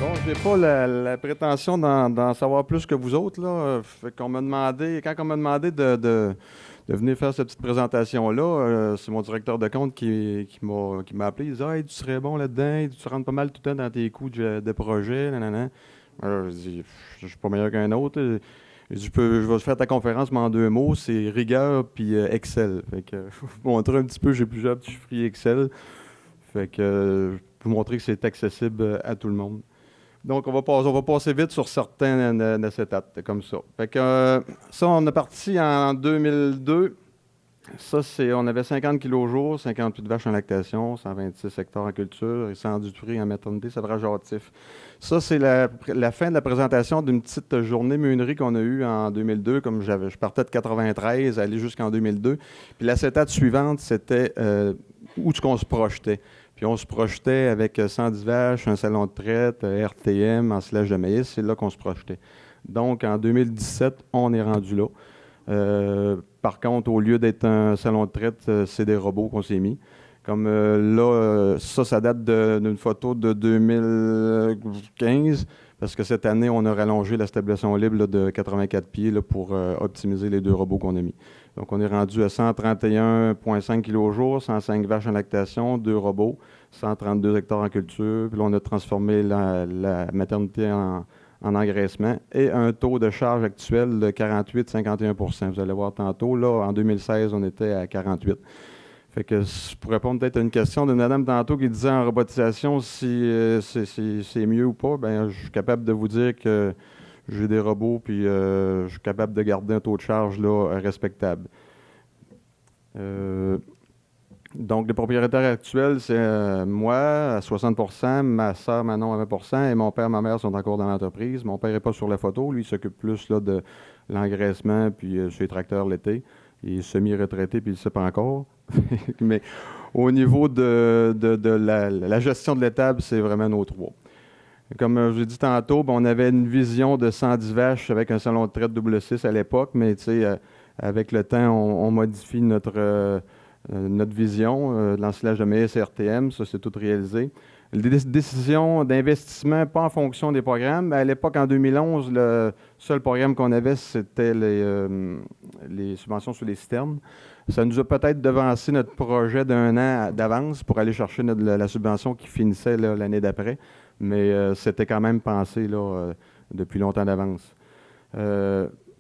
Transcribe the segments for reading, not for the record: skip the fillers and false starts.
Bon, je n'ai pas la prétention d'en savoir plus que vous autres, là. Fait qu'on m'a demandé, quand on m'a demandé de venir faire cette petite présentation-là, c'est mon directeur de compte qui m'a appelé. Il dit: «Ah, hey, tu serais bon là-dedans, tu rentres pas mal tout le temps dans tes coups de projet, nanana.» Alors, je dis: Je suis pas meilleur qu'un autre. Il dit: Je vais te faire ta conférence, mais en deux mots, c'est rigueur puis Excel. Fait que, faut vous montrer un petit peu, j'ai plusieurs petits chiffriers Excel. Fait que, pour montrer que c'est accessible à tout le monde. Donc, on va passer vite sur certains de ces dates, comme ça. Fait que, ça, on est parti en 2002. Ça, on avait 50 kilos au jour, 58 vaches en lactation, 126 hectares en culture et 100 du en maternité, sevrage hâtif. Ça, c'est la fin de la présentation d'une petite journée meunerie qu'on a eue en 2002. Comme je partais de 93, aller jusqu'en 2002. Puis l'acétate suivante, c'était où est-ce qu'on se projetait. Puis on se projetait avec 110 vaches, un salon de traite, RTM, ensilage de maïs, c'est là qu'on se projetait. Donc en 2017, on est rendu là. Par contre, au lieu d'être un salon de traite, c'est des robots qu'on s'est mis. Comme là, ça date d'une photo de 2015, parce que cette année, on a rallongé la stabilisation libre là, de 84 pieds là, pour optimiser les deux robots qu'on a mis. Donc, on est rendu à 131,5 kg au jour, 105 vaches en lactation, deux robots, 132 hectares en culture. Puis là, on a transformé la maternité en engraissement et un taux de charge actuel de 48-51 %. Vous allez voir tantôt, là, en 2016, on était à 48. Fait que pour répondre peut-être à une question d'une madame tantôt qui disait en robotisation si c'est mieux ou pas, ben je suis capable de vous dire que j'ai des robots puis je suis capable de garder un taux de charge là, respectable. Donc, les propriétaires actuels, c'est moi à 60 %, ma soeur Manon à 20 % et mon père et ma mère sont encore dans l'entreprise. Mon père n'est pas sur la photo. Lui, il s'occupe plus là, de l'engraissement puis sur les tracteurs l'été. Il est semi-retraité puis il ne le sait pas encore. Mais au niveau de la gestion de l'étable, c'est vraiment nos trois. Comme je vous ai dit tantôt, ben, on avait une vision de 110 vaches avec un salon de traite double 6 à l'époque, mais avec le temps, on modifie notre vision, de l'ensilage de maïs et RTM, ça c'est tout réalisé. Les décisions d'investissement, pas en fonction des programmes. À l'époque, en 2011, le seul programme qu'on avait, c'était les subventions sur les citernes. Ça nous a peut-être devancé notre projet d'un an d'avance pour aller chercher la subvention qui finissait l'année d'après, mais c'était quand même pensé là, depuis longtemps d'avance.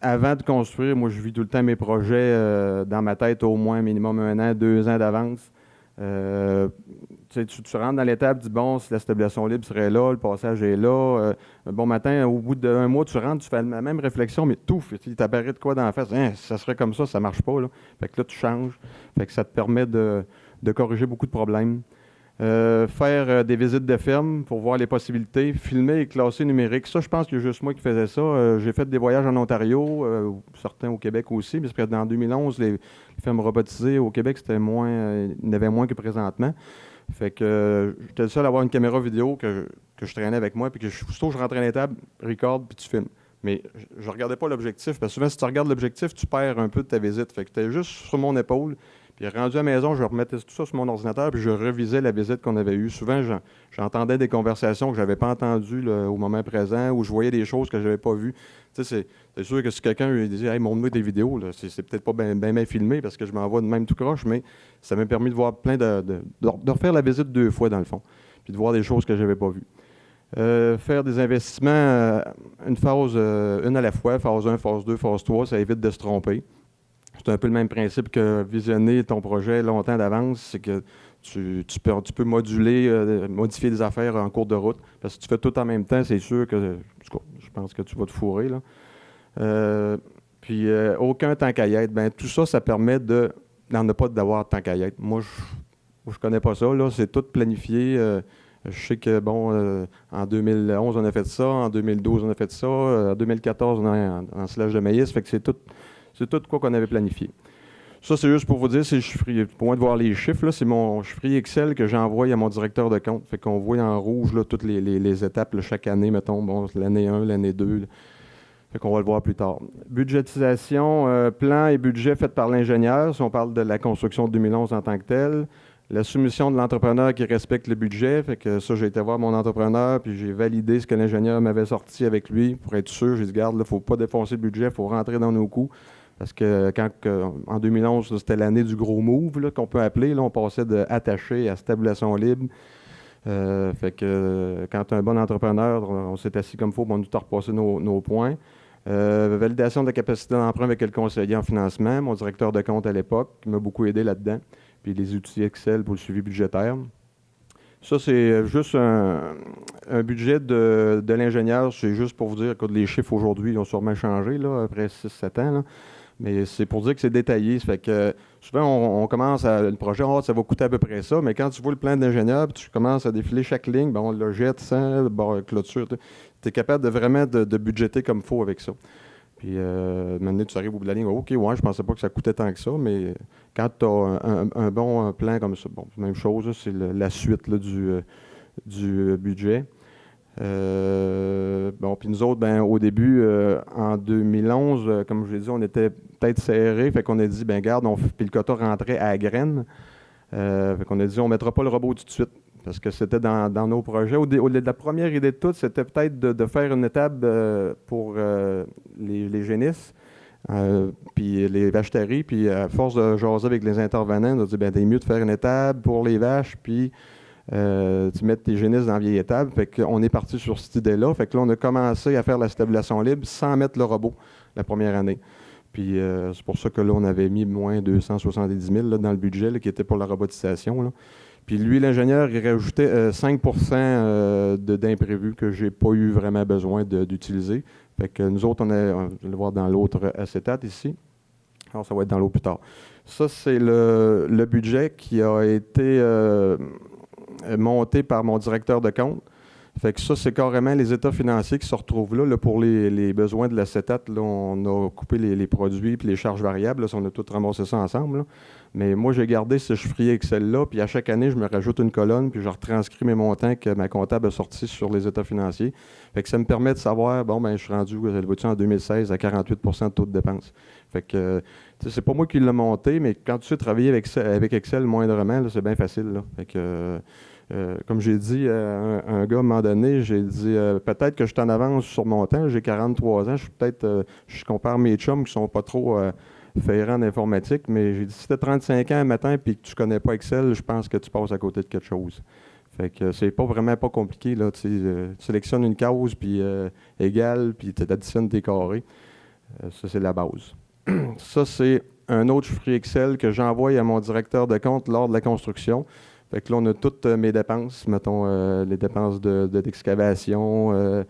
Avant de construire, moi, je vis tout le temps mes projets dans ma tête au moins minimum un an, 2 ans d'avance. Tu rentres dans l'étape, tu dis, bon, si la stabilisation libre serait là, le passage est là. Bon matin, au bout d'un mois, tu rentres, tu fais la même réflexion, mais tout, il t'apparaît de quoi dans la face. Hein, ça serait comme ça marche pas. Là. Fait que là, tu changes. Fait que ça te permet de corriger beaucoup de problèmes. Faire des visites de ferme pour voir les possibilités, filmer et classer numérique. Ça, je pense que juste moi qui faisais ça. J'ai fait des voyages en Ontario, certains au Québec aussi, parce que dans 2011, les fermes robotisées au Québec, c'était moins, il y en avait moins que présentement. Fait que j'étais le seul à avoir une caméra vidéo que je traînais avec moi, puis que aussitôt je rentrais à l'étable, record, puis tu filmes. Mais je regardais pas l'objectif, parce que souvent, si tu regardes l'objectif, tu perds un peu de ta visite. Fait que j'étais juste sur mon épaule. Puis rendu à la maison, je remettais tout ça sur mon ordinateur, puis je revisais la visite qu'on avait eue. Souvent, j'entendais des conversations que je n'avais pas entendues là, au moment présent, ou je voyais des choses que je n'avais pas vues. Tu sais, c'est sûr que si quelqu'un lui disait « Hey, montre-moi tes vidéos », c'est peut-être pas bien filmé parce que je m'envoie de même tout croche, mais ça m'a permis de voir de refaire la visite 2 fois, dans le fond, puis de voir des choses que je n'avais pas vues. Faire des investissements, une à la fois, phase 1, phase 2, phase 3, ça évite de se tromper. C'est un peu le même principe que visionner ton projet longtemps d'avance, c'est que tu peux modifier des affaires en cours de route. Parce que si tu fais tout en même temps, c'est sûr que je pense que tu vas te fourrer. Là. Puis aucun temps qu'à y être. Ben, tout ça, ça permet d'en pas d'avoir tant qu'à y être. Moi, je connais pas ça. Là, c'est tout planifié. Je sais que, bon, en 2011, on a fait ça. En 2012, on a fait ça. En 2014, on a un slage de maïs. Fait que c'est tout quoi qu'on avait planifié. Ça, c'est juste pour vous dire, c'est le chiffrier. Pour moi, de voir les chiffres, là, c'est mon chiffrier Excel que j'envoie à mon directeur de compte. Fait qu'on voit en rouge là, toutes les étapes là, chaque année, mettons, bon, l'année 1, l'année 2. Là. Fait qu'on va le voir plus tard. Budgétisation, plan et budget fait par l'ingénieur, si on parle de la construction de 2011 en tant que telle. La soumission de l'entrepreneur qui respecte le budget, fait que ça, j'ai été voir mon entrepreneur, puis j'ai validé ce que l'ingénieur m'avait sorti avec lui pour être sûr. J'ai dit, garde, il ne faut pas défoncer le budget, il faut rentrer dans nos coûts. Parce que en 2011, c'était l'année du gros move, là, qu'on peut appeler. Là, on passait de attaché à stabilisation libre. Fait que quand tu es un bon entrepreneur, on s'est assis comme il faut, on nous a repassé nos points. Validation de la capacité d'emprunt avec le conseiller en financement, mon directeur de compte à l'époque, qui m'a beaucoup aidé là-dedans. Puis les outils Excel pour le suivi budgétaire. Ça, c'est juste un budget de l'ingénieur. C'est juste pour vous dire que les chiffres aujourd'hui ont sûrement changé là, après 6-7 ans. Là. Mais c'est pour dire que c'est détaillé. Ça fait que souvent, on commence à le projet, ça va coûter à peu près ça. Mais quand tu vois le plan d'ingénieur, puis tu commences à défiler chaque ligne, ben, on le jette sans clôture. Tu es capable de vraiment de budgéter comme il faut avec ça. Puis, maintenant, tu arrives au bout de la ligne, OK, ouais, je pensais pas que ça coûtait tant que ça, mais quand tu as un bon plan comme ça, bon, même chose, c'est la suite là, du budget. Bon, puis nous autres, ben, au début, en 2011, comme je l'ai dit, on était peut-être serrés, fait qu'on a dit, ben garde, puis le quota rentrait à la graine. Fait qu'on a dit, on ne mettra pas le robot tout de suite. Parce que c'était dans nos projets. La première idée de tout, c'était peut-être de faire une étable pour les génisses, puis les vacheteries. Puis à force de jaser avec les intervenants, on a dit, ben, c'est mieux de faire une étable pour les vaches, puis tu mets tes génisses dans la vieille étable. Fait qu'on est parti sur cette idée-là. Fait que là, on a commencé à faire la stabilisation libre sans mettre le robot la première année. Puis c'est pour ça que là, on avait mis moins 270 000 là, dans le budget là, qui était pour la robotisation. Là. Puis lui, l'ingénieur, il rajoutait 5 d'imprévus que j'ai pas eu vraiment besoin d'utiliser. Fait que nous autres, on va le voir dans l'autre acétate ici. Alors, ça va être dans l'eau plus tard. Ça, c'est le budget qui a été monté par mon directeur de compte. Fait que ça, c'est carrément les états financiers qui se retrouvent là pour les besoins de l'acétate. Là, on a coupé les produits et les charges variables. Là, on a tout ramassé ça ensemble. Là. Mais moi, j'ai gardé ce chiffrier Excel-là, puis à chaque année, je me rajoute une colonne, puis je retranscris mes montants que ma comptable a sortis sur les états financiers. Fait que ça me permet de savoir, bon, ben je suis rendu, en 2016, à 48 de taux de dépense. Fait que, c'est pas moi qui l'ai monté, mais quand tu sais travailler avec Excel moindrement, là, c'est bien facile. Là. Fait que, comme j'ai dit à un gars à un moment donné, j'ai dit peut-être que je suis en avance sur mon temps, j'ai 43 ans, je compare mes chums qui sont pas trop ferrants d'informatique, mais j'ai dit si tu as 35 ans un matin et que tu connais pas Excel, je pense que tu passes à côté de quelque chose. Fait que c'est vraiment pas compliqué, là, tu sélectionnes une case, puis égale, puis tu additionnes tes carrés. Ça, c'est la base. Ça, c'est un autre chiffrier Excel que j'envoie à mon directeur de compte lors de la construction. Fait que là, on a toutes mes dépenses, mettons, les dépenses d'excavation.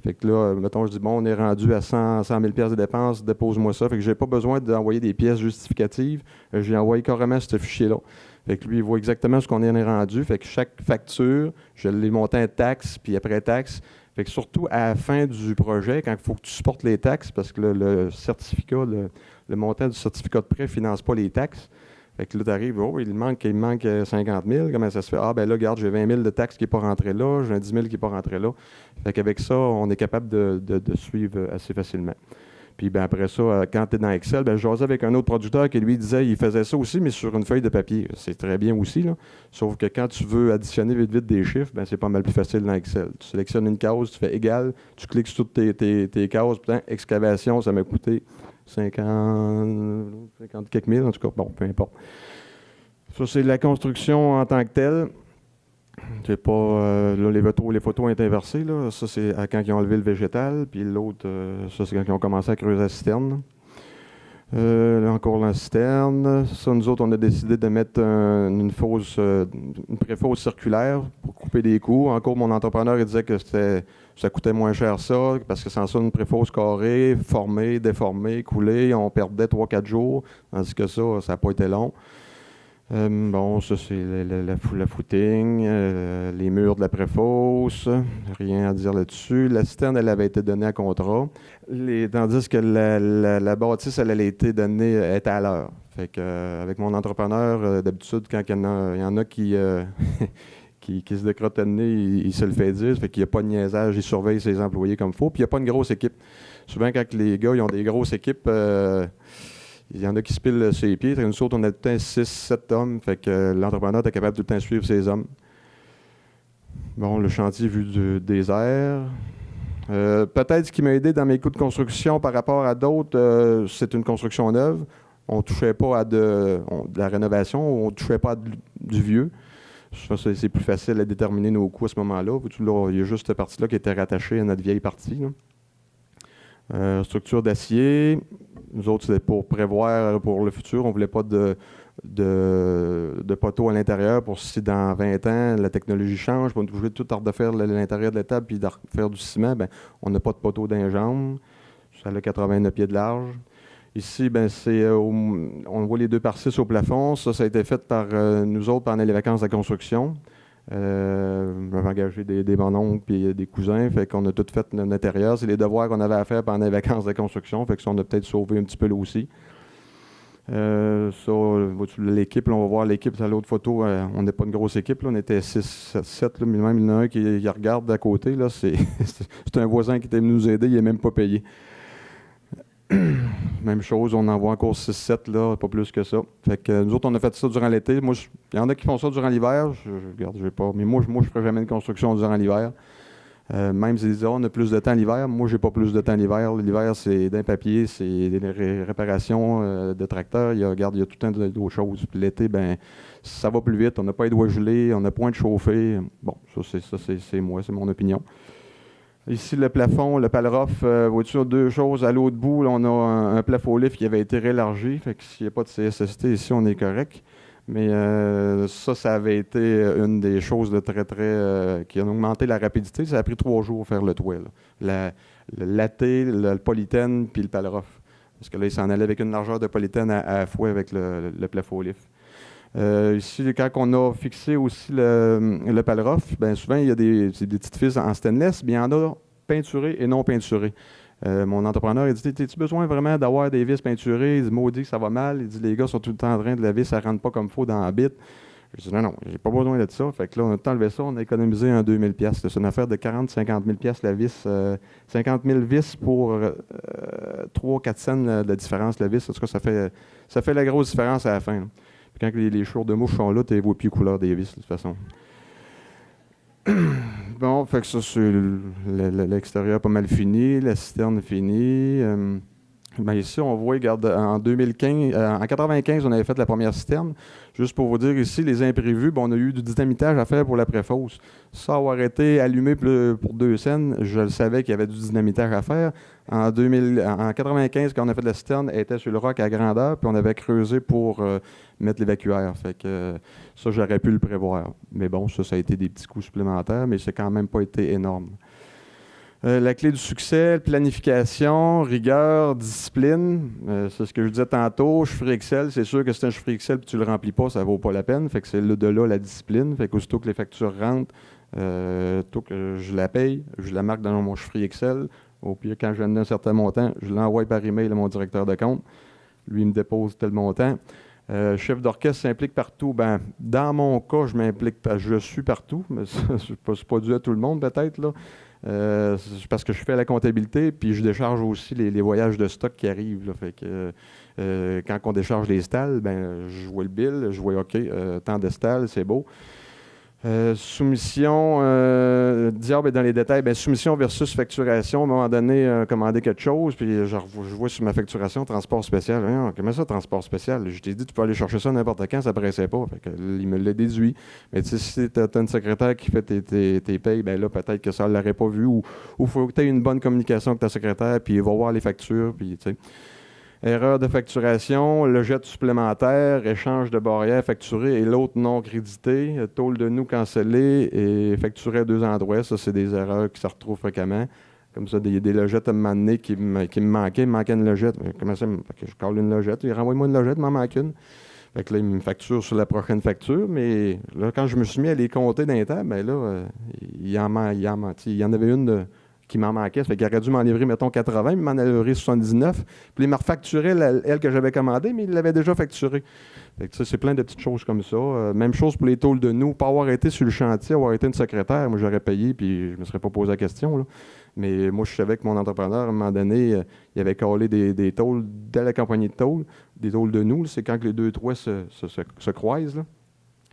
Fait que là, mettons, je dis, bon, on est rendu à 100 000 pièces de dépenses, dépose-moi ça. Fait que j'ai pas besoin d'envoyer des pièces justificatives. J'ai envoyé carrément ce fichier-là. Fait que lui, il voit exactement ce qu'on en est rendu. Fait que chaque facture, je l'ai monté en taxes, puis après taxes. Fait que surtout à la fin du projet, quand il faut que tu supportes les taxes, parce que le certificat, le montant du certificat de prêt ne finance pas les taxes. Fait que là, tu arrives, oh, il manque 50 000. Comment ça se fait? Ah, ben là, regarde, j'ai 20 000 de taxes qui n'est pas rentré là, j'ai un 10 000 qui n'est pas rentré là. Fait qu'avec ça, on est capable de suivre assez facilement. Puis ben après ça, quand tu es dans Excel, ben, je jasais avec un autre producteur qui lui disait il faisait ça aussi, mais sur une feuille de papier. C'est très bien aussi, là. Sauf que quand tu veux additionner vite des chiffres, ben, c'est pas mal plus facile dans Excel. Tu sélectionnes une case, tu fais égal, tu cliques sur toutes tes cases, putain, excavation, ça m'a coûté 50 quelques mille, en tout cas, bon, peu importe. Ça, c'est la construction en tant que telle. C'est pas. Là, les photos ont été inversées. Là. Ça, c'est quand ils ont enlevé le végétal. Puis l'autre, ça, c'est quand ils ont commencé à creuser la citerne. Là, encore la citerne. Ça, nous autres, on a décidé de mettre une pré-fosse circulaire pour couper des coûts. Encore, mon entrepreneur, il disait que ça coûtait moins cher ça, parce que sans ça, une pré-fosse carrée, formée, déformée, coulée, on perdait 3-4 jours. Tandis que ça n'a pas été long. Bon, ça, c'est la footing, les murs de la préfosse, rien à dire là-dessus. La citerne, elle avait été donnée à contrat, tandis que la bâtisse, elle a été donnée, elle était à l'heure. Fait que, avec mon entrepreneur, d'habitude, quand il y en a qui se décrotte le nez, il se le fait dire. Fait qu'il n'y a pas de niaisage, il surveille ses employés comme il faut. Puis il n'y a pas une grosse équipe. Souvent, quand les gars ils ont des grosses équipes, il y en a qui se pilent ses pieds. Nous autres, on a tout le temps 6-7 hommes. Fait que l'entrepreneur est capable tout le temps de suivre ses hommes. Bon, le chantier vu des airs. Peut-être ce qui m'a aidé dans mes coûts de construction par rapport à d'autres, c'est une construction neuve. On ne touchait pas à de la rénovation, on ne touchait pas à du vieux. Ça, c'est plus facile à déterminer nos coûts à ce moment-là. Là, il y a juste cette partie-là qui était rattachée à notre vieille partie. Structure d'acier. Nous autres, c'était pour prévoir pour le futur. On ne voulait pas de poteaux à l'intérieur pour si dans 20 ans, la technologie change, on est obligé de tout refaire l'intérieur de la table puis de refaire du ciment, ben, on n'a pas de poteaux d'un jambe. Ça a 89 pieds de large. Ici, ben, on voit les 2 par 6 au plafond. Ça a été fait par nous autres pendant les vacances de construction. J'avais engagé des mon-oncles et des cousins, fait qu'on a tout fait notre intérieur. C'est les devoirs qu'on avait à faire pendant les vacances de construction, fait que ça, on a peut-être sauvé un petit peu là aussi. L'équipe, on va voir l'équipe, à l'autre photo, on n'est pas une grosse équipe, là, on était 6, 7, mais même il y en a un qui regarde à côté, là, c'est un voisin qui était venu nous aider, il n'est même pas payé. Même chose, on en voit encore 6-7, là, pas plus que ça. Fait que nous autres, on a fait ça durant l'été. Moi, il y en a qui font ça durant l'hiver. Regarde, j'ai pas. Mais moi, je ne ferai jamais de construction durant l'hiver. Même s'ils disent, on a plus de temps l'hiver. Moi, j'ai pas plus de temps l'hiver. L'hiver, c'est d'un papier, c'est des réparations de tracteurs. Il y a tout le temps d'autres choses. Puis l'été, ben, ça va plus vite. On n'a pas les doigts gelés, on n'a point de chauffer. Bon, c'est moi, c'est mon opinion. Ici, le plafond, le palrof, vois-tu, 2 choses. À l'autre bout, là, on a un plafond lift qui avait été réélargi. Fait que s'il n'y a pas de CSST ici, on est correct. Mais ça avait été une des choses de très, qui a augmenté la rapidité. Ça a pris 3 jours faire le toit. Le latté, le polythène, puis le palrof. Parce que là, il s'en allait avec une largeur de polythène à la fois avec le plafond lift. Ici, quand on a fixé aussi le palrof, bien souvent, il y a des petites fils en stainless, mais il y en a peinturées et non peinturées. Mon entrepreneur, il dit, t'as-tu besoin vraiment d'avoir des vis peinturées? Il dit, maudit que ça va mal. Il dit, les gars sont tout le temps en train de la vis, ça ne rentre pas comme il faut dans la bite. Je dis, non, j'ai pas besoin de ça. Fait que là, on a tout enlevé ça, on a économisé un 2000 $. C'est une affaire de 40-50 000 $ la vis. 50 000 vis pour 3-4 cents de différence la vis. En tout cas, ça fait la grosse différence à la fin. Là. Puis quand les chours de mouche sont là, tu ne vois plus les couleurs des vis, de toute façon. Bon, fait que ça, c'est l'extérieur pas mal fini, la citerne finie. Ben ici, on voit, regarde, en 2015, en 95, on avait fait la première citerne. Juste pour vous dire ici, les imprévus, ben, on a eu du dynamitage à faire pour la préfosse. Ça avoir été allumé pour 2 cents, je le savais qu'il y avait du dynamitage à faire. En 95, quand on a fait la citerne, elle était sur le roc à grandeur, puis on avait creusé pour mettre l'évacuaire. Fait que ça, j'aurais pu le prévoir. Mais bon, ça a été des petits coûts supplémentaires, mais c'est quand même pas été énorme. La clé du succès, planification, rigueur, discipline. C'est ce que je disais tantôt. Chiffre Excel, c'est sûr que c'est un chiffre Excel puis tu le remplis pas, ça vaut pas la peine. Fait que c'est de là la discipline. Fait qu'aussitôt que les factures rentrent, aussitôt que je la paye, je la marque dans mon chiffre Excel. Au pire, quand je donne un certain montant, je l'envoie par email à mon directeur de compte. Lui, il me dépose tel montant. Chef d'orchestre s'implique partout. Ben, dans mon cas, je m'implique, je suis partout, mais c'est pas dû à tout le monde peut-être, là. C'est parce que je fais la comptabilité, puis je décharge aussi les voyages de stock qui arrivent. Là. Fait que, quand on décharge les stalles, ben, je vois le bill, je vois OK, tant de stalles, c'est beau. Soumission, diable est dans les détails, ben, soumission versus facturation. À un moment donné, commander quelque chose, puis je vois sur ma facturation transport spécial. Comment ça, transport spécial? Je t'ai dit, tu peux aller chercher ça n'importe quand, ça ne pressait pas. Fait que, il me l'a déduit. Mais si tu as une secrétaire qui fait tes payes, ben là, peut-être que ça ne l'aurait pas vu, ou il faut que tu aies une bonne communication avec ta secrétaire, puis il va voir les factures, puis tu sais. Erreur de facturation, logette supplémentaire, échange de barrières facturées et l'autre non crédité, tôle de nous cancellée et facturée à 2 endroits. Ça, c'est des erreurs qui se retrouvent fréquemment. Comme ça, des logettes à un moment donné qui me manquaient. Il me manquait une logette. Comment ça? Fait que je colle une logette. Il renvoie-moi une logette, il m'en manque une. Fait que là, il me facture sur la prochaine facture. Mais là, quand je me suis mis à les compter d'un temps, ben là, il y en avait une qui m'en manquait. Ça fait qu'il aurait dû m'en livrer, mettons, 80, mais il m'en a livré 79. Puis il m'a refacturé elle que j'avais commandée, mais il l'avait déjà facturée. Fait que ça, c'est plein de petites choses comme ça. Même chose pour les tôles de nous. Pas avoir été sur le chantier, avoir été une secrétaire, moi j'aurais payé, puis je me serais pas posé la question, là. Mais moi, je savais que mon entrepreneur, à un moment donné, il avait collé des tôles dès la compagnie de tôles, des tôles de nous. C'est quand les deux toits se croisent, là.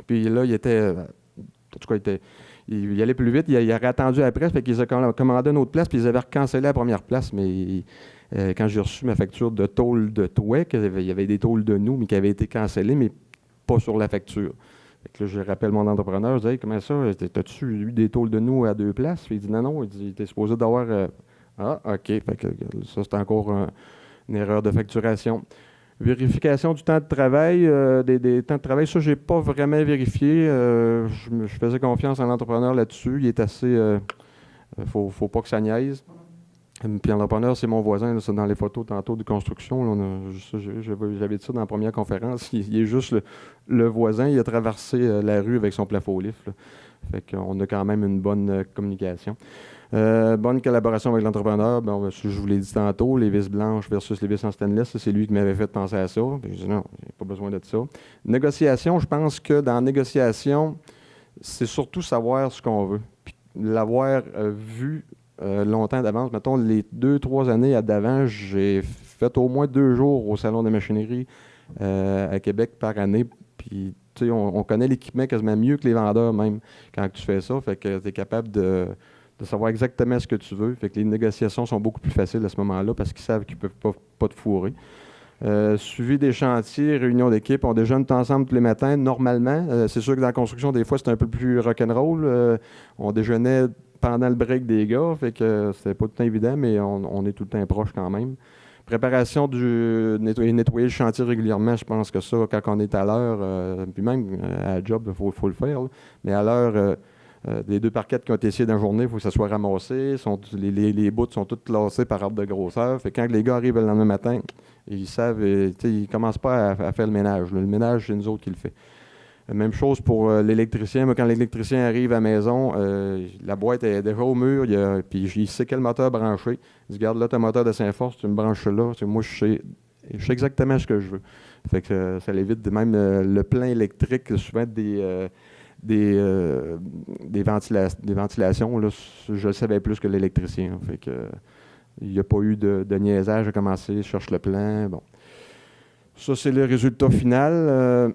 Puis là, il était... en tout cas, il allait plus vite. Il aurait attendu après, fait qu'ils ont commandé une autre place, puis ils avaient cancellé la première place. Mais quand j'ai reçu ma facture de tôle de toit, il y avait des tôles de nous, mais qui avaient été cancellées, mais pas sur la facture. Fait que là, je rappelle mon entrepreneur, je dis hey, comment ça, t'as-tu eu des tôles de nous à deux places? Puis il dit non, il dit t'es supposé d'avoir. Ah, OK. Fait que ça, c'est encore une erreur de facturation. Vérification du temps de travail, des temps de travail, ça, je n'ai pas vraiment vérifié. Je faisais confiance en l'entrepreneur là-dessus. Il est assez. Faut pas que ça niaise. Puis l'entrepreneur, c'est mon voisin, là, c'est dans les photos tantôt de construction. Là, j'avais dit ça dans la première conférence. Il est juste le voisin, il a traversé la rue avec son plafond-lift. Fait qu'on a quand même une bonne communication. Bonne collaboration avec l'entrepreneur. Bon, je vous l'ai dit tantôt, les vis blanches versus les vis en stainless, c'est lui qui m'avait fait penser à ça. Puis je dis non, il n'y a pas besoin de ça. Négociation, je pense que dans la négociation, c'est surtout savoir ce qu'on veut. Puis l'avoir vu longtemps d'avance. Mettons, les 2-3 années d'avant, j'ai fait au moins 2 jours au Salon de machinerie à Québec par année. Puis, tu sais, on connaît l'équipement quasiment mieux que les vendeurs même quand tu fais ça. Fait que tu es capable de savoir exactement ce que tu veux. Fait que les négociations sont beaucoup plus faciles à ce moment-là parce qu'ils savent qu'ils ne peuvent pas te fourrer. Suivi des chantiers, réunion d'équipe, on déjeune ensemble tous les matins, normalement. C'est sûr que dans la construction, des fois, c'est un peu plus rock'n'roll. On déjeunait pendant le break des gars, fait que c'était pas tout le temps évident, mais on est tout le temps proche quand même. Préparation du nettoyer le chantier régulièrement, je pense que ça, quand on est à l'heure, puis même à la job, il faut le faire, là. Mais à l'heure, les 2 parquettes qui ont été essayées dans la journée, il faut que ça soit ramassé. Les bouts sont toutes classés par ordre de grosseur. Fait que quand les gars arrivent le lendemain matin, ils savent, ils ne commencent pas à faire le ménage. Le ménage, c'est nous autres qui le fait. Même chose pour l'électricien. Moi, quand l'électricien arrive à la maison, la boîte est déjà au mur, puis il sait quel moteur brancher. Il dit, regarde là, ton moteur de Saint-Force, tu me branches là. Moi, je sais exactement ce que je veux. Fait que ça évite même le plein électrique, souvent des ventilations. Là, je le savais plus que l'électricien. Fait que il n'y a pas eu de niaisage à commencer, je cherche le plan. Bon. Ça, c'est le résultat final.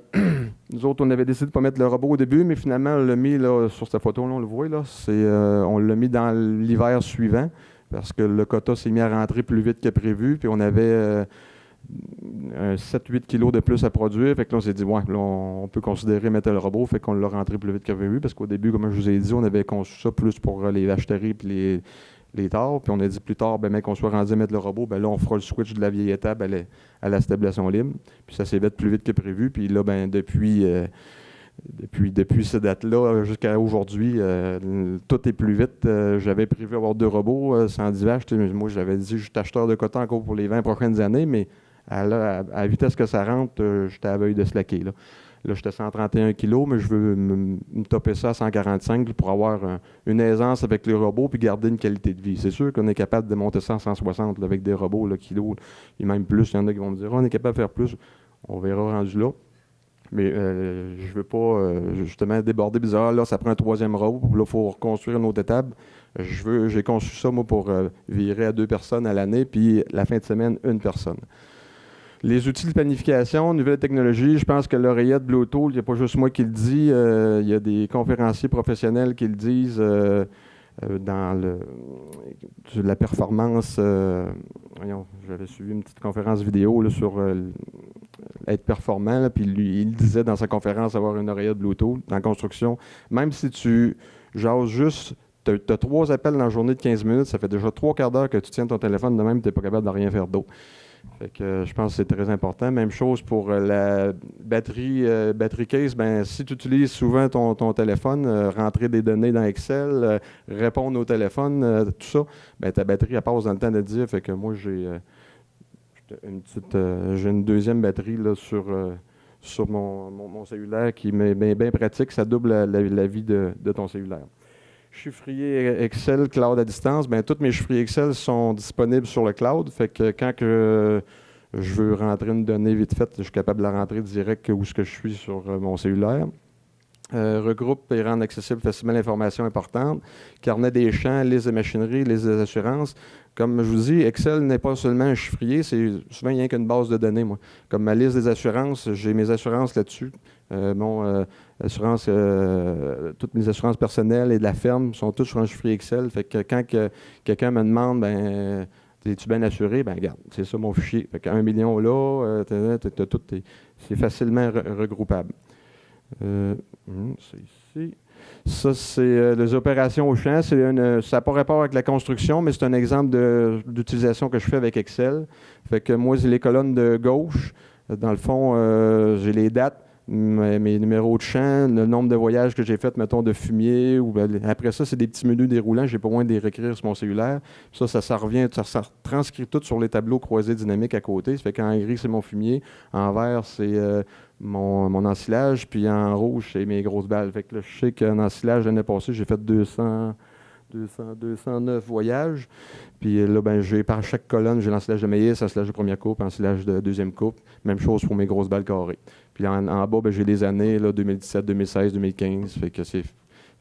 Nous autres, on avait décidé de ne pas mettre le robot au début, mais finalement, on l'a mis là, sur cette photo-là, on le voit. Là, on l'a mis dans l'hiver suivant parce que le quota s'est mis à rentrer plus vite que prévu. Puis on avait 7-8 kilos de plus à produire. Fait que là, on s'est dit, ouais, là, on peut considérer mettre le robot. Fait qu'on l'a rentré plus vite que prévu parce qu'au début, comme je vous ai dit, on avait conçu ça plus pour les vacheteries et les tares. Puis on a dit plus tard, ben, qu'on soit rendu à mettre le robot, ben là, on fera le switch de la vieille étape à la stabilisation libre. Puis ça s'est fait plus vite que prévu. Puis là, ben, depuis cette date-là jusqu'à aujourd'hui, tout est plus vite. J'avais prévu avoir 2 robots, 110 vaches. Moi, j'avais dit, je suis acheteur de coton encore pour les 20 prochaines années, mais à la vitesse que ça rentre, j'étais à veille de slacker. Là, j'étais 131 kg, mais je veux me topper ça à 145 pour avoir une aisance avec les robots puis garder une qualité de vie. C'est sûr qu'on est capable de monter ça à 160 là, avec des robots, là, kilos, et même plus. Il y en a qui vont me dire, on est capable de faire plus. On verra rendu là. Mais je ne veux pas justement déborder bizarre. Là, ça prend un 3e robot. Là, il faut reconstruire une autre étape. J'ai conçu ça, moi, pour virer à 2 personnes à l'année, puis la fin de semaine, 1 personne. Les outils de planification, nouvelles technologies, je pense que l'oreillette Bluetooth, il n'y a pas juste moi qui le dis, il y a des conférenciers professionnels qui le disent dans la performance. J'avais suivi une petite conférence vidéo là, sur être performant, là, puis lui, il disait dans sa conférence avoir une oreillette Bluetooth en construction. Même si tu jases juste, tu as 3 appels dans la journée de 15 minutes, ça fait déjà 3 quarts d'heure que tu tiens ton téléphone de même, tu n'es pas capable de rien faire d'autre. Fait que, je pense que c'est très important. Même chose pour la batterie case. Ben, si tu utilises souvent ton téléphone, rentrer des données dans Excel, répondre au téléphone, tout ça, ben, ta batterie elle passe dans le temps de dire. Fait que moi, j'ai une 2e batterie là, sur mon cellulaire qui est bien pratique. Ça double la vie de ton cellulaire. chiffrier Excel cloud à distance, bien, tous mes chiffriers Excel sont disponibles sur le cloud. Fait que quand que je veux rentrer une donnée vite faite, je suis capable de la rentrer direct où ce que je suis sur mon cellulaire. Regroupe et rend accessible facilement l'information importante. Carnet des champs, liste de machinerie, liste des assurances. Comme je vous dis, Excel n'est pas seulement un chiffrier, c'est souvent rien qu'une base de données, moi. Comme ma liste des assurances, j'ai mes assurances là-dessus. Toutes mes assurances personnelles et de la ferme sont toutes sur un chiffrier Excel. Fait que quand quelqu'un me demande, ben, es-tu bien assuré? Ben, regarde, c'est ça mon fichier. Fait qu'1 million là, c'est facilement regroupable. C'est ici. Ça, c'est les opérations au champ. Ça n'a pas rapport avec la construction, mais c'est un exemple d'utilisation que je fais avec Excel. Fait que moi, c'est les colonnes de gauche. Dans le fond, j'ai les dates, mes numéros de champ, le nombre de voyages que j'ai fait, mettons, de fumier. Après ça, c'est des petits menus déroulants. J'ai pas besoin de les réécrire sur mon cellulaire. Ça revient, ça transcrit tout sur les tableaux croisés dynamiques à côté. Ça fait qu'en gris, c'est mon fumier. En vert, c'est mon ensilage. Puis en rouge, c'est mes grosses balles. Fait que là, je sais qu'en ensilage, l'année passée, j'ai fait 209 voyages. Puis là, ben, par chaque colonne, j'ai l'ensilage de maïs, ensilage de première coupe, ensilage de deuxième coupe. Même chose pour mes grosses balles carrées. Puis en bas, ben, j'ai les années là, 2017, 2016, 2015. Fait que c'est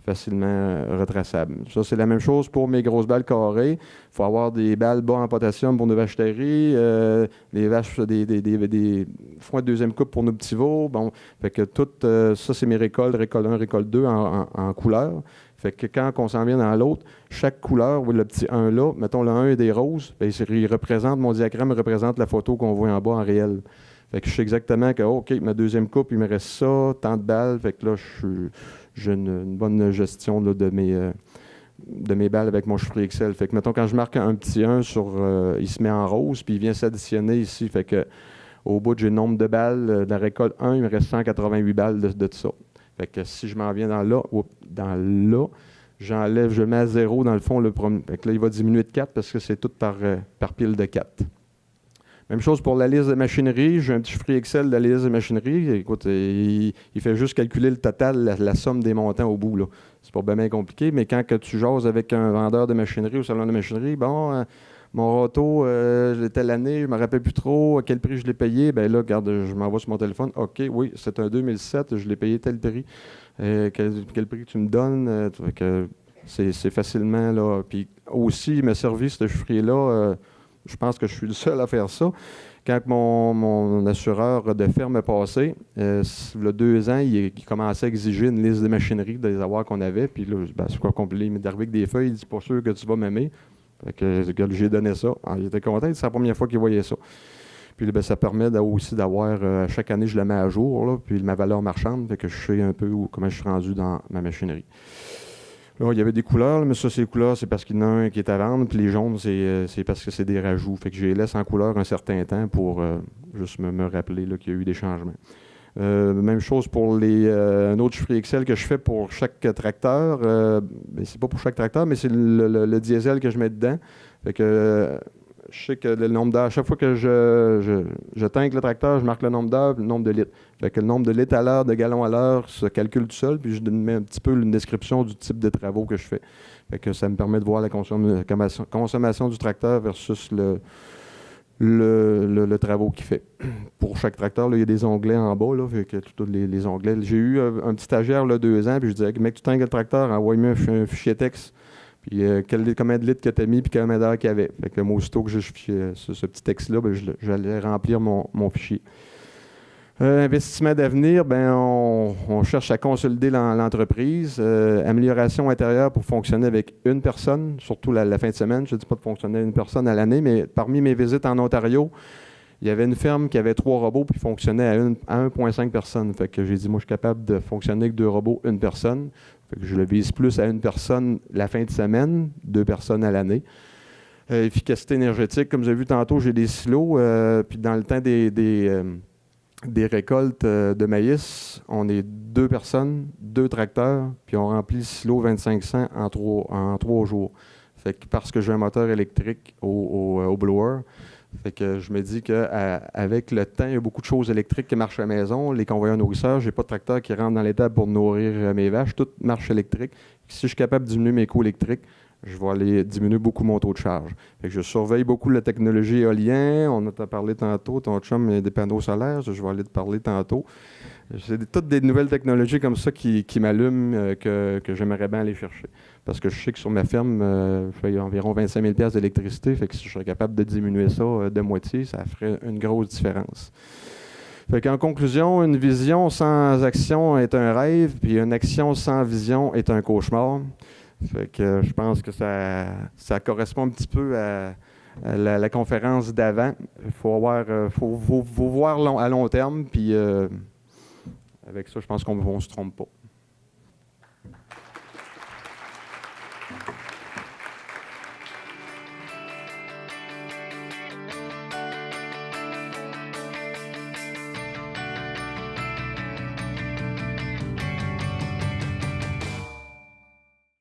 facilement retraçable. Ça, c'est la même chose pour mes grosses balles carrées. Il faut avoir des balles bas en potassium pour nos vaches terries, les vaches, des foins de deuxième coupe pour nos petits veaux. Bon, fait que tout ça, c'est mes récoltes, récolte 1, récolte 2 en couleur. Fait que quand on s'en vient dans l'autre, chaque couleur, oui, le petit 1 là, mettons le 1 est des roses, bien, mon diagramme représente la photo qu'on voit en bas en réel. Fait que je sais exactement que, OK, ma deuxième coupe, il me reste ça, tant de balles. Fait que là, j'ai une bonne gestion là, de mes balles avec mon chiffre Excel. Fait que, mettons, quand je marque un petit 1 il se met en rose, puis il vient s'additionner ici. Fait que, au bout, j'ai le nombre de balles. De la récolte 1, il me reste 188 balles de tout ça. Fait que si je m'en viens dans là, j'enlève, je mets à 0 dans le fond le premier. Fait que là, il va diminuer de 4 parce que c'est tout par pile de 4. Même chose pour la liste de machinerie. J'ai un petit chiffre Excel de la liste de machinerie. Écoute, il fait juste calculer le total, la somme des montants au bout, là. C'est pas bien compliqué, mais quand que tu jases avec un vendeur de machinerie au salon de machinerie, bon, mon râteau, telle année, je me rappelle plus trop à quel prix je l'ai payé. Ben là, regarde, je m'envoie sur mon téléphone. OK, oui, c'est un 2007, je l'ai payé tel prix. Quel prix tu me donnes? C'est facilement, là. Puis aussi, il m'a servi ce chiffrier-là. Je pense que je suis le seul à faire ça. Quand mon assureur de ferme est passé, il y a 2 ans, il commençait à exiger une liste de machinerie des avoirs qu'on avait. Puis là, ben, c'est quoi complet? Il m'est arrivé avec des feuilles. Il dit, pas sûr que tu vas m'aimer. Fait que j'ai donné ça. Alors, il était content. C'est la première fois qu'il voyait ça. Puis ben, ça permet aussi d'avoir, chaque année, je la mets à jour, là, puis ma valeur marchande, fait que je sais un peu comment je suis rendu dans ma machinerie. Là, il y avait des couleurs, mais ça, ces couleurs, c'est parce qu'il y en a un qui est à vendre, puis les jaunes, c'est parce que c'est des rajouts. Fait que je les laisse en couleur un certain temps pour juste me rappeler là, qu'il y a eu des changements. Même chose pour un autre chiffre Excel que je fais pour chaque tracteur. Ben, c'est pas pour chaque tracteur, mais c'est le diesel que je mets dedans. Fait que je sais que le nombre d'heures, chaque fois que je tank le tracteur, je marque le nombre d'heures et le nombre de litres. Fait que le nombre de litres à l'heure, de gallons à l'heure se calcule tout seul, puis je mets un petit peu une description du type de travaux que je fais. Fait que ça me permet de voir la consommation du tracteur versus le travaux qu'il fait. Pour chaque tracteur, là, il y a des onglets en bas, là, fait que tous les onglets. J'ai eu un petit stagiaire, là, 2 ans, puis je disais, mec, tu tangues le tracteur, envoie-moi un fichier texte, puis combien de litres que tu as mis, puis combien d'heures qu'il y avait. Fait que moi, aussitôt que j'ai ce petit texte-là, ben, j'allais remplir mon fichier. Investissement d'avenir, ben on cherche à consolider l'entreprise. Amélioration intérieure pour fonctionner avec une personne, surtout la fin de semaine. Je ne dis pas de fonctionner une personne à l'année, mais parmi mes visites en Ontario, il y avait une ferme qui avait 3 robots puis fonctionnait à 1,5 personnes. Fait que j'ai dit, moi, je suis capable de fonctionner avec 2 robots, une personne. Fait que je le vise plus à une personne la fin de semaine, 2 personnes à l'année. Efficacité énergétique, comme vous avez vu tantôt, j'ai des silos. Puis dans le temps des récoltes de maïs, on est 2 personnes, 2 tracteurs, puis on remplit le silo 2500 en 3 jours. Fait que parce que j'ai un moteur électrique au blower, Fait que je me dis qu'avec le temps, il y a beaucoup de choses électriques qui marchent à la maison. Les convoyeurs nourrisseurs, j'ai pas de tracteur qui rentre dans l'étable pour nourrir mes vaches. Tout marche électrique. Si je suis capable de diminuer mes coûts électriques, je vais aller diminuer beaucoup mon taux de charge. Fait que je surveille beaucoup la technologie éolienne. On en a parlé tantôt. Ton chum, il y a des panneaux solaires. Je vais aller te parler tantôt. C'est toutes des nouvelles technologies comme ça qui m'allument, que j'aimerais bien aller chercher. Parce que je sais que sur ma ferme, je fais environ 25 000 d'électricité. Fait que si je serais capable de diminuer ça de moitié, ça ferait une grosse différence. Fait qu'en conclusion, une vision sans action est un rêve, puis une action sans vision est un cauchemar. Fait que je pense que ça correspond un petit peu à la conférence d'avant. Il faut voir à long terme, puis avec ça, je pense qu'on ne se trompe pas.